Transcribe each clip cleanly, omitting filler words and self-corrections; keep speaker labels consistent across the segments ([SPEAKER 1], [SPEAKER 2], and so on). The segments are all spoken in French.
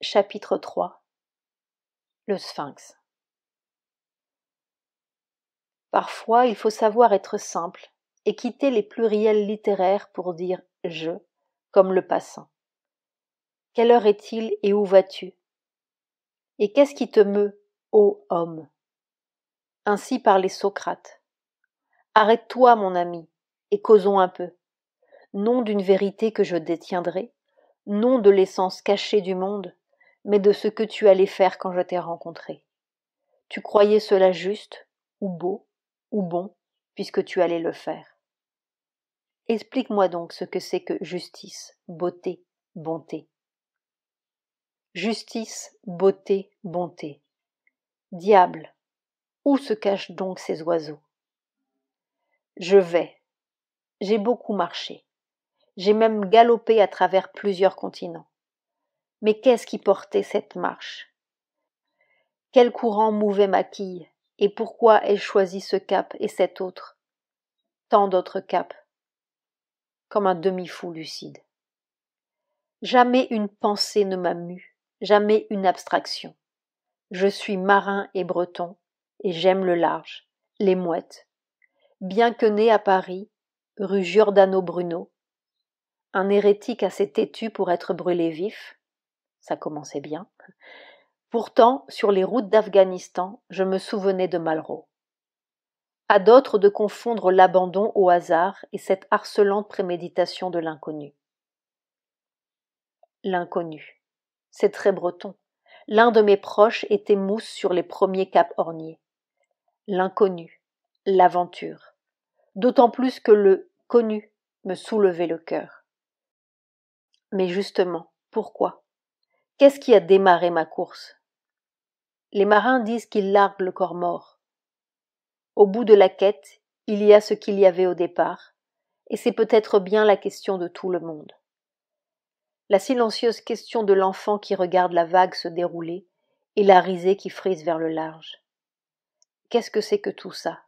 [SPEAKER 1] Chapitre 3. Le Sphinx. Parfois, il faut savoir être simple et quitter les pluriels littéraires pour dire « je », comme le passant. Quelle heure est-il et où vas-tu? Et qu'est-ce qui te meut, ô homme? Ainsi parlait Socrate. Arrête-toi, mon ami, et causons un peu. Non d'une vérité que je détiendrai, non de l'essence cachée du monde, mais de ce que tu allais faire quand je t'ai rencontré. Tu croyais cela juste, ou beau, ou bon, puisque tu allais le faire. Explique-moi donc ce que c'est que justice, beauté, bonté. Justice, beauté, bonté. Diable, où se cachent donc ces oiseaux? Je vais. J'ai beaucoup marché. J'ai même galopé à travers plusieurs continents. Mais qu'est-ce qui portait cette marche? Quel courant mouvait ma quille? Et pourquoi ai-je choisi ce cap et cet autre? Tant d'autres caps. Comme un demi-fou lucide. Jamais une pensée ne m'a mue, jamais une abstraction. Je suis marin et breton, et j'aime le large, les mouettes. Bien que né à Paris, rue Giordano Bruno, un hérétique assez têtu pour être brûlé vif, ça commençait bien. Pourtant, sur les routes d'Afghanistan, je me souvenais de Malraux. À d'autres de confondre l'abandon au hasard et cette harcelante préméditation de l'inconnu. L'inconnu. C'est très breton. L'un de mes proches était mousse sur les premiers caps orniers. L'inconnu, l'aventure. D'autant plus que le connu me soulevait le cœur. Mais justement, pourquoi? Qu'est-ce qui a démarré ma course? Les marins disent qu'ils larguent le corps mort. Au bout de la quête, il y a ce qu'il y avait au départ, et c'est peut-être bien la question de tout le monde. La silencieuse question de l'enfant qui regarde la vague se dérouler et la risée qui frise vers le large. Qu'est-ce que c'est que tout ça?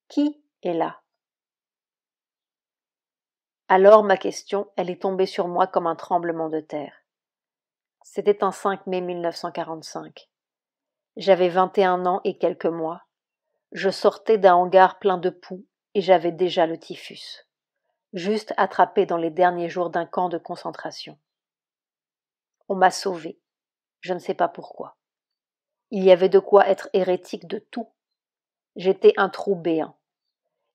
[SPEAKER 1] Qui est là? Alors ma question, elle est tombée sur moi comme un tremblement de terre. C'était un 5 mai 1945. J'avais 21 ans et quelques mois. Je sortais d'un hangar plein de poux et j'avais déjà le typhus. Juste attrapé dans les derniers jours d'un camp de concentration. On m'a sauvé. Je ne sais pas pourquoi. Il y avait de quoi être hérétique de tout. J'étais un trou béant.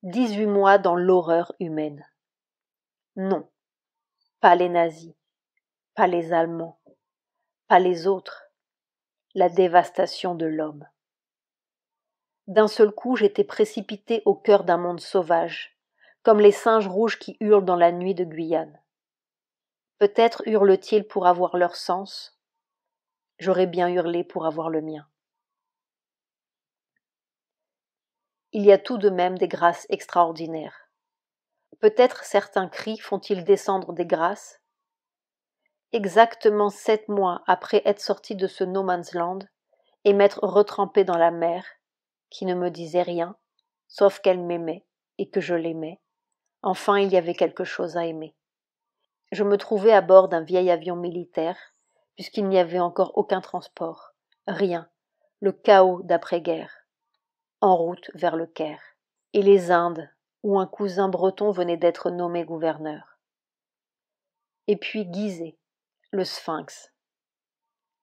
[SPEAKER 1] 18 mois dans l'horreur humaine. Non, pas les nazis, pas les Allemands, pas les autres. La dévastation de l'homme. D'un seul coup, j'étais précipité au cœur d'un monde sauvage, comme les singes rouges qui hurlent dans la nuit de Guyane. Peut-être hurlent-ils pour avoir leur sens. J'aurais bien hurlé pour avoir le mien. Il y a tout de même des grâces extraordinaires. Peut-être certains cris font-ils descendre des grâces. Exactement 7 mois après être sorti de ce no man's land et m'être retrempé dans la mer, qui ne me disait rien, sauf qu'elle m'aimait et que je l'aimais, enfin il y avait quelque chose à aimer. Je me trouvais à bord d'un vieil avion militaire, puisqu'il n'y avait encore aucun transport, rien, le chaos d'après-guerre, en route vers le Caire, et les Indes, où un cousin breton venait d'être nommé gouverneur. Et puis Gizeh, le Sphinx.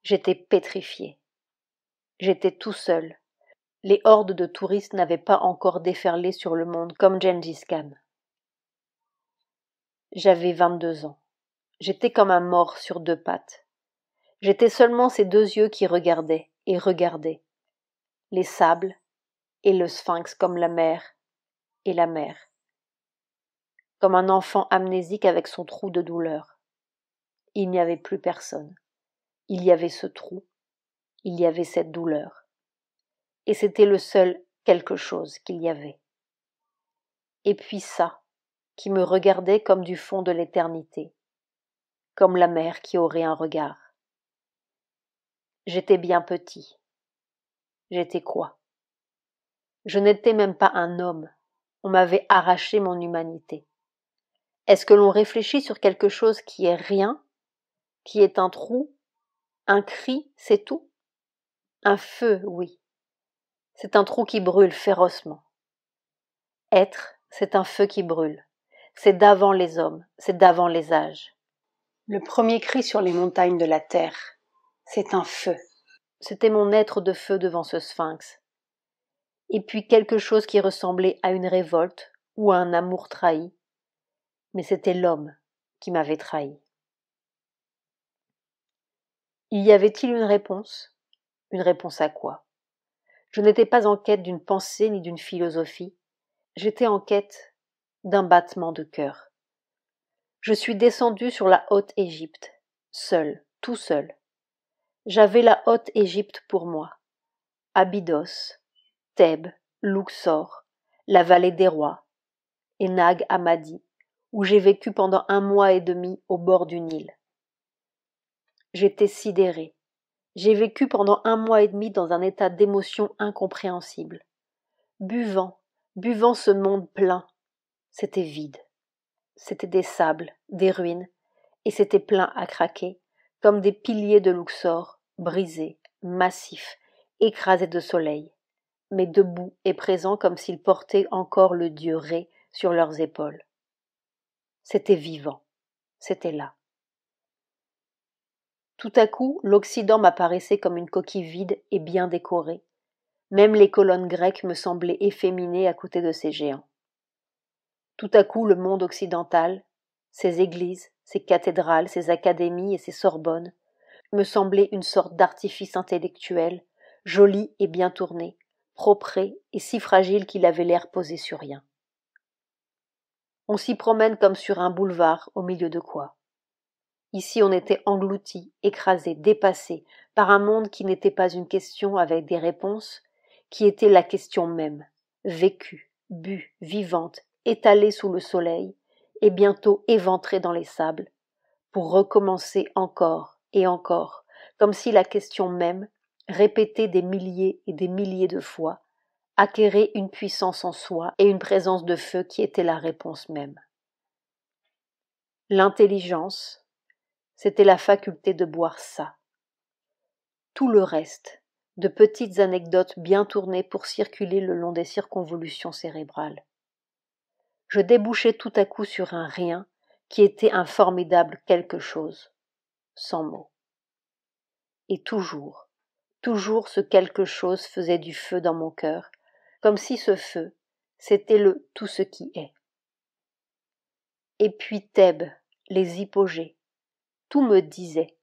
[SPEAKER 1] J'étais pétrifié. J'étais tout seul. Les hordes de touristes n'avaient pas encore déferlé sur le monde comme Gengis Khan. J'avais 22 ans. J'étais comme un mort sur 2 pattes. J'étais seulement ces 2 yeux qui regardaient et regardaient. Les sables et le sphinx comme la mer et la mer. Comme un enfant amnésique avec son trou de douleur. Il n'y avait plus personne. Il y avait ce trou. Il y avait cette douleur. Et c'était le seul quelque chose qu'il y avait. Et puis ça, qui me regardait comme du fond de l'éternité. Comme la mer qui aurait un regard. J'étais bien petit. J'étais quoi? Je n'étais même pas un homme. On m'avait arraché mon humanité. Est-ce que l'on réfléchit sur quelque chose qui est rien, qui est un trou, Un cri, c'est tout? Un feu, oui. C'est un trou qui brûle férocement. Être, c'est un feu qui brûle. C'est d'avant les hommes, c'est d'avant les âges.
[SPEAKER 2] Le premier cri sur les montagnes de la terre, c'est un feu.
[SPEAKER 1] C'était mon être de feu devant ce sphinx. Et puis quelque chose qui ressemblait à une révolte ou à un amour trahi. Mais c'était l'homme qui m'avait trahi. Y avait-il une réponse? Une réponse à quoi? Je n'étais pas en quête d'une pensée ni d'une philosophie. J'étais en quête d'un battement de cœur. Je suis descendu sur la haute Égypte, seul, tout seul. J'avais la haute Égypte pour moi. Abydos, Thèbes, Luxor, la vallée des rois, et Nag Hammadi, où j'ai vécu pendant 1 mois et demi au bord du Nil. J'étais sidéré. J'ai vécu pendant 1 mois et demi dans un état d'émotion incompréhensible. Buvant ce monde plein. C'était vide. C'était des sables, des ruines, et c'était plein à craquer, comme des piliers de Luxor, brisés, massifs, écrasés de soleil, mais debout et présents comme s'ils portaient encore le dieu Ré sur leurs épaules. C'était vivant, c'était là. Tout à coup, l'Occident m'apparaissait comme une coquille vide et bien décorée. Même les colonnes grecques me semblaient efféminées à côté de ces géants. Tout à coup, le monde occidental, ses églises, ses cathédrales, ses académies et ses Sorbonnes, me semblait une sorte d'artifice intellectuel, joli et bien tourné, propre et si fragile qu'il avait l'air posé sur rien. On s'y promène comme sur un boulevard au milieu de quoi? Ici on était englouti, écrasé, dépassé par un monde qui n'était pas une question avec des réponses, qui était la question même, vécue, bue, vivante, étalée sous le soleil, et bientôt éventrée dans les sables, pour recommencer encore et encore, comme si la question même, répétée des milliers et des milliers de fois, acquérait une puissance en soi et une présence de feu qui était la réponse même. L'intelligence, c'était la faculté de boire ça. Tout le reste, de petites anecdotes bien tournées pour circuler le long des circonvolutions cérébrales. Je débouchais tout à coup sur un rien qui était un formidable quelque chose, sans mots. Et toujours ce quelque chose faisait du feu dans mon cœur, comme si ce feu, c'était le tout ce qui est. Et puis Thèbes, les hypogées, tout me disait,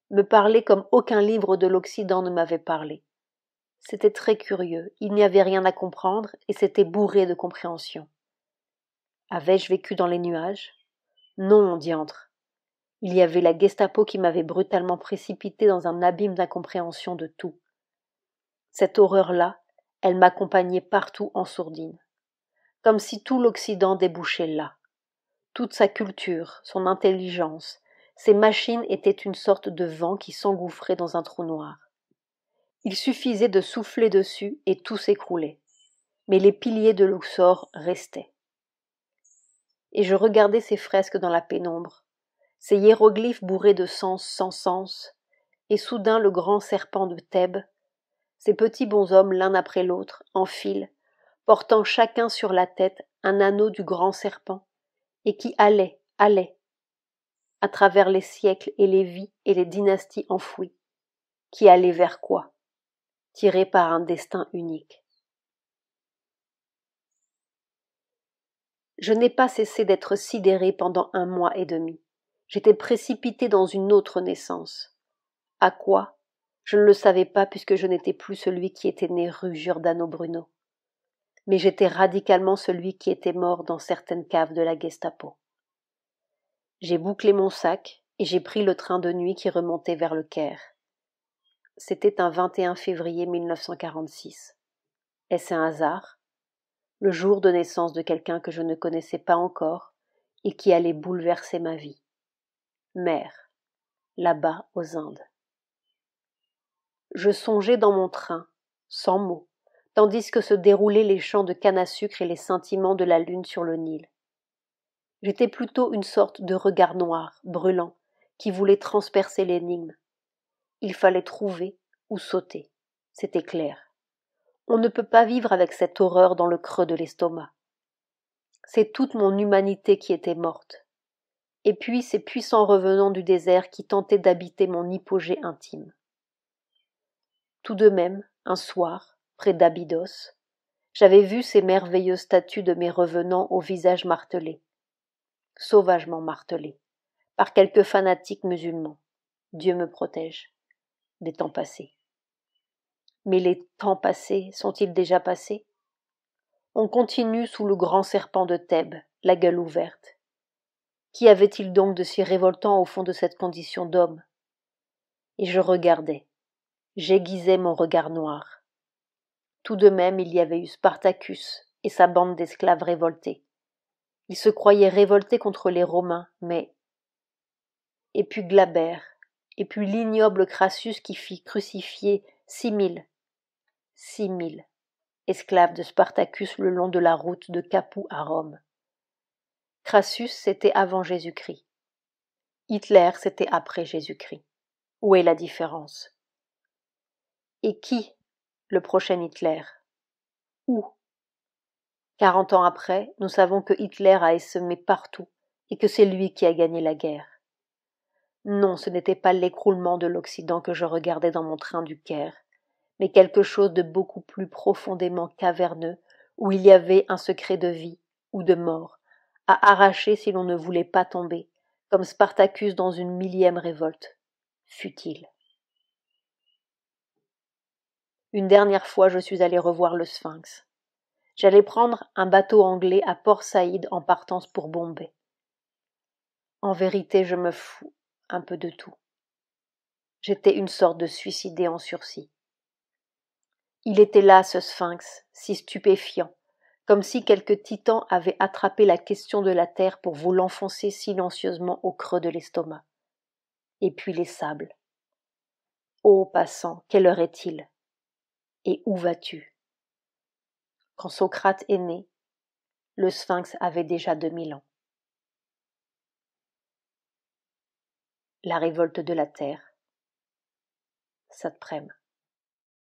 [SPEAKER 1] me parlait comme aucun livre de l'Occident ne m'avait parlé. C'était très curieux, il n'y avait rien à comprendre et c'était bourré de compréhension. Avais-je vécu dans les nuages? Non, diantre. Il y avait la Gestapo qui m'avait brutalement précipité dans un abîme d'incompréhension de tout. Cette horreur-là, elle m'accompagnait partout en sourdine, comme si tout l'Occident débouchait là. Toute sa culture, son intelligence, ses machines étaient une sorte de vent qui s'engouffrait dans un trou noir. Il suffisait de souffler dessus et tout s'écroulait. Mais les piliers de Luxor restaient. Et je regardais ces fresques dans la pénombre, ces hiéroglyphes bourrés de sens sans sens, et soudain le grand serpent de Thèbes, ces petits bonshommes l'un après l'autre, en file, portant chacun sur la tête un anneau du grand serpent, et qui allait, à travers les siècles et les vies et les dynasties enfouies, qui allait vers quoi? Tiré par un destin unique. Je n'ai pas cessé d'être sidéré pendant 1 mois et demi. J'étais précipité dans une autre naissance. À quoi? Je ne le savais pas puisque je n'étais plus celui qui était né rue Giordano Bruno. Mais j'étais radicalement celui qui était mort dans certaines caves de la Gestapo. J'ai bouclé mon sac et j'ai pris le train de nuit qui remontait vers le Caire. C'était un 21 février 1946. Est-ce un hasard? Le jour de naissance de quelqu'un que je ne connaissais pas encore et qui allait bouleverser ma vie. Mère, là-bas aux Indes. Je songeais dans mon train, sans mots, tandis que se déroulaient les champs de canne à sucre et les scintillements de la lune sur le Nil. J'étais plutôt une sorte de regard noir, brûlant, qui voulait transpercer l'énigme. Il fallait trouver ou sauter. C'était clair. On ne peut pas vivre avec cette horreur dans le creux de l'estomac. C'est toute mon humanité qui était morte. Et puis ces puissants revenants du désert qui tentaient d'habiter mon hypogée intime. Tout de même, un soir, près d'Abydos, j'avais vu ces merveilleuses statues de mes revenants au visage martelé, sauvagement martelé, par quelques fanatiques musulmans. Dieu me protège, des temps passés. Mais les temps passés sont-ils déjà passés? On continue sous le grand serpent de Thèbes, la gueule ouverte. Qu'y avait-il donc de si révoltant au fond de cette condition d'homme? Et je regardais, j'aiguisais mon regard noir. Tout de même il y avait eu Spartacus et sa bande d'esclaves révoltés. Ils se croyaient révoltés contre les Romains, mais... Et puis Glaber, et puis l'ignoble Crassus qui fit crucifier 6 000 esclaves de Spartacus le long de la route de Capoue à Rome. Crassus, c'était avant Jésus-Christ. Hitler, c'était après Jésus-Christ. Où est la différence? Et qui, le prochain Hitler? Où? 40 ans après, nous savons que Hitler a essaimé partout et que c'est lui qui a gagné la guerre. Non, ce n'était pas l'écroulement de l'Occident que je regardais dans mon train du Caire, mais quelque chose de beaucoup plus profondément caverneux, où il y avait un secret de vie ou de mort, à arracher si l'on ne voulait pas tomber, comme Spartacus dans une 1000e révolte. Futile. Une dernière fois, je suis allé revoir le Sphinx. J'allais prendre un bateau anglais à Port Saïd en partance pour Bombay. En vérité, je me fous un peu de tout. J'étais une sorte de suicidé en sursis. Il était là, ce Sphinx, si stupéfiant, comme si quelque titan avait attrapé la question de la terre pour vous l'enfoncer silencieusement au creux de l'estomac. Et puis les sables. Ô passant, quelle heure est-il? Et où vas-tu? Quand Socrate est né, le Sphinx avait déjà 2000 ans. La révolte de la terre. Saprem.